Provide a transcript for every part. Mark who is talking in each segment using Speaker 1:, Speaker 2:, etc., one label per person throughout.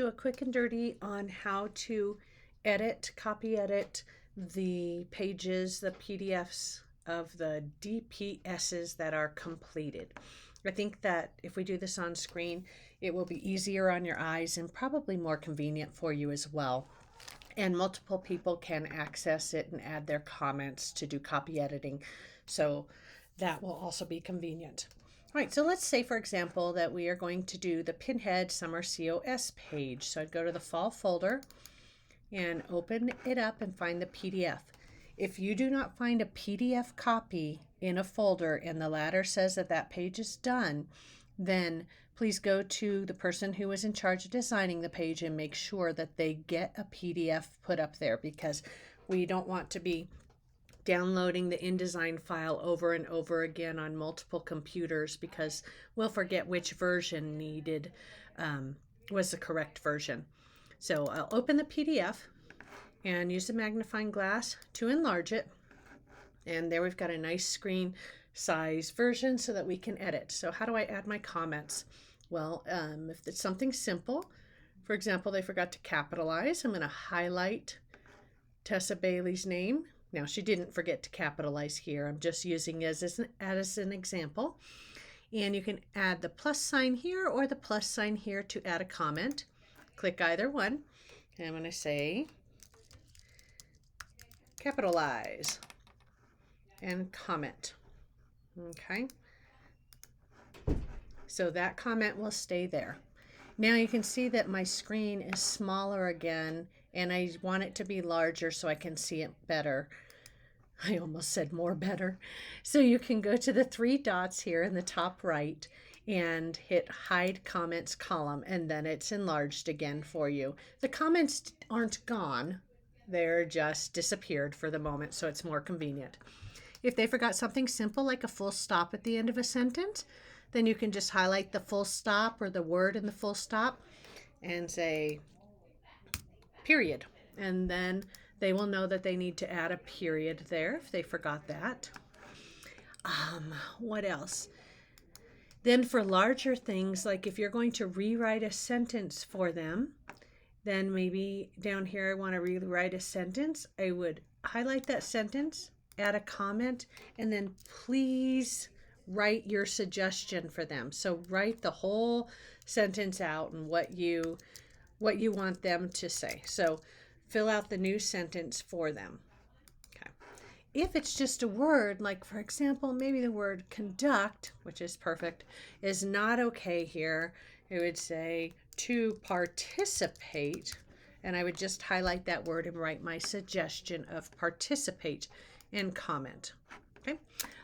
Speaker 1: do a quick and dirty on how to copy edit the pages, the PDFs of the DPSs that are completed. I think that if we do this on screen, it will be easier on your eyes and probably more convenient for you as well. And multiple people can access it and add their comments to do copy editing. So that will also be convenient. All right, so let's say, for example, that we are going to do the Pinhead Summer COS page. So I'd go to the Fall folder and open it up and find the PDF. If you do not find a PDF copy in a folder and the ladder says that that page is done, then please go to the person who is in charge of designing the page and make sure that they get a PDF put up there, because we don't want to be downloading the InDesign file over and over again on multiple computers, because we'll forget which version was the correct version. So I'll open the PDF and use the magnifying glass to enlarge it. And there we've got a nice screen size version so that we can edit. So how do I add my comments? Well, if it's something simple, for example, they forgot to capitalize, I'm going to highlight Tessa Bailey's name. Now, she didn't forget to capitalize here. I'm just using it as an example. And you can add the plus sign here or the plus sign here to add a comment. Click either one. And I'm going to say capitalize and comment. Okay. So that comment will stay there. Now you can see that my screen is smaller again, and I want it to be larger so I can see it better. I almost said more better. So you can go to the three dots here in the top right and hit hide comments column, and then it's enlarged again for you. The comments aren't gone. They're just disappeared for the moment, so it's more convenient. If they forgot something simple like a full stop at the end of a sentence, then you can just highlight the full stop or the word in the full stop and say period. And then they will know that they need to add a period there if they forgot that. What else? Then for larger things, like if you're going to rewrite a sentence for them, then maybe down here I want to rewrite a sentence. I would highlight that sentence, add a comment, and then please write your suggestion for them. So write the whole sentence out and what you want them to say. So fill out the new sentence for them. Okay. If it's just a word, like for example, maybe the word conduct, which is perfect, is not okay here, it would say to participate, and I would just highlight that word and write my suggestion of participate and comment. Okay.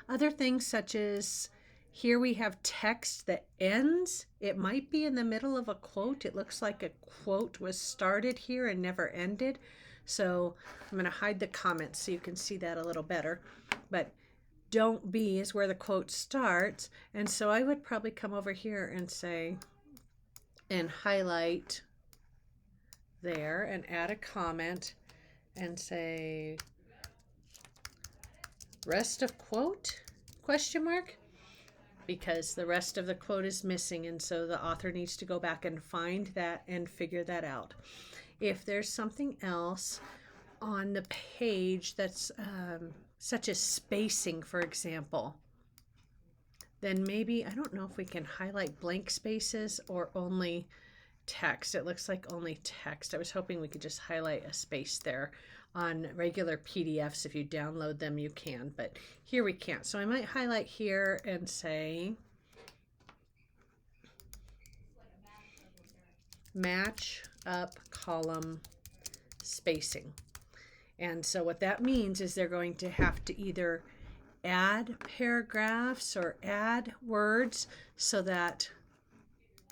Speaker 1: Other things such as here we have text that ends. It might be in the middle of a quote. It looks like a quote was started here and never ended. So I'm going to hide the comments so you can see that a little better. But don't be is where the quote starts. And so I would probably come over here and say, and highlight there and add a comment and say, rest of quote, question mark, because the rest of the quote is missing, and so the author needs to go back and find that and figure that out. If there's something else on the page that's such as spacing, for example, then maybe, I don't know if we can highlight blank spaces or only text. It looks like only text. I was hoping we could just highlight a space there. On regular PDFs, if you download them, you can, but here we can't. So I might highlight here and say match up column spacing. And so what that means is they're going to have to either add paragraphs or add words so that,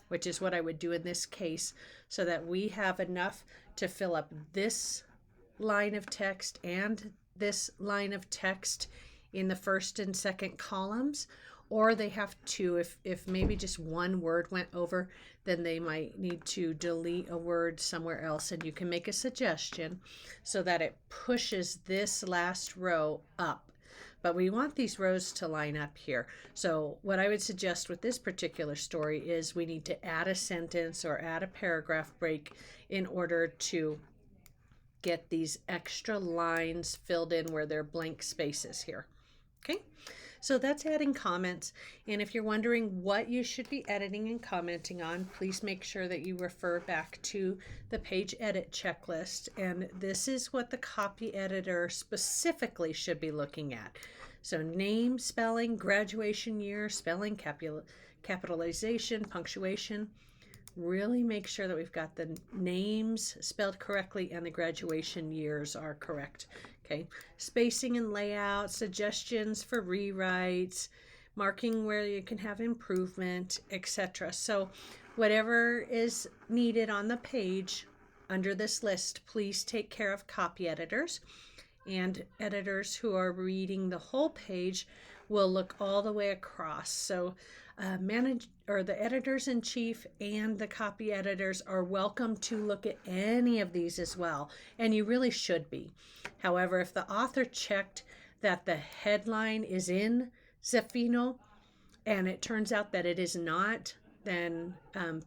Speaker 1: which is what I would do in this case, so that we have enough to fill up this line of text and this line of text in the first and second columns, or they have to, if maybe just one word went over, then they might need to delete a word somewhere else, and you can make a suggestion so that it pushes this last row up. but we want these rows to line up here. So what I would suggest with this particular story is we need to add a sentence or add a paragraph break in order to get these extra lines filled in where there are blank spaces here. Okay, so that's adding comments. And if you're wondering what you should be editing and commenting on, please make sure that you refer back to the page edit checklist. And this is what the copy editor specifically should be looking at. So name, spelling, graduation year, spelling, capitalization, punctuation. Really make sure that we've got the names spelled correctly and the graduation years are correct. Okay, spacing and layout, suggestions for rewrites, marking where you can have improvement, etc. So whatever is needed on the page under this list, please take care of copy editors. And editors who are reading the whole page will look all the way across. So the editors-in-chief and the copy editors are welcome to look at any of these as well, and you really should be. However, if the author checked that the headline is in Zafino and it turns out that it is not, then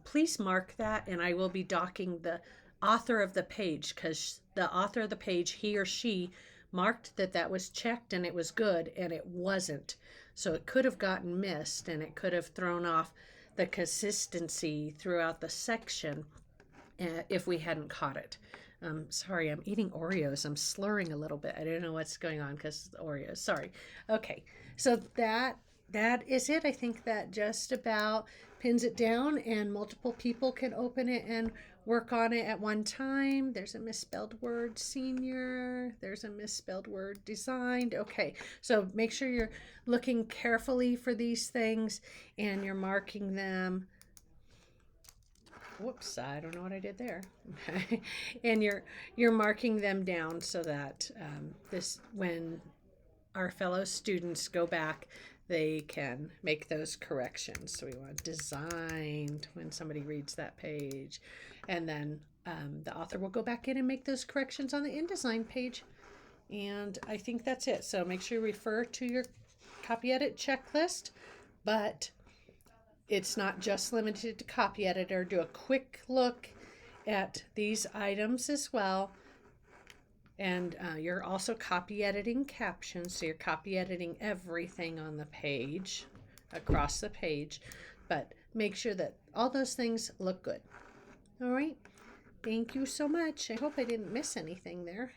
Speaker 1: please mark that, and I will be docking the author of the page, because the author of the page, he or she, marked that that was checked and it was good, and it wasn't. So it could have gotten missed, and it could have thrown off the consistency throughout the section if we hadn't caught it. Sorry, I'm eating Oreos. I'm slurring a little bit. I don't know what's going on because Oreos. Sorry. Okay, so that is it. I think that just about pins it down, and multiple people can open it and work on it at one time. There's a misspelled word, senior. There's a misspelled word, designed. Okay, so make sure you're looking carefully for these things and you're marking them. Whoops, I don't know what I did there. Okay, and you're marking them down so that when our fellow students go back, they can make those corrections. So we want designed when somebody reads that page, and then the author will go back in and make those corrections on the InDesign page. And I think that's it. So make sure you refer to your copy edit checklist, but it's not just limited to copy editor. Do a quick look at these items as well. And you're also copy editing captions, so you're copy editing everything on the page, across the page, but make sure that all those things look good. All right, thank you so much. I hope I didn't miss anything there.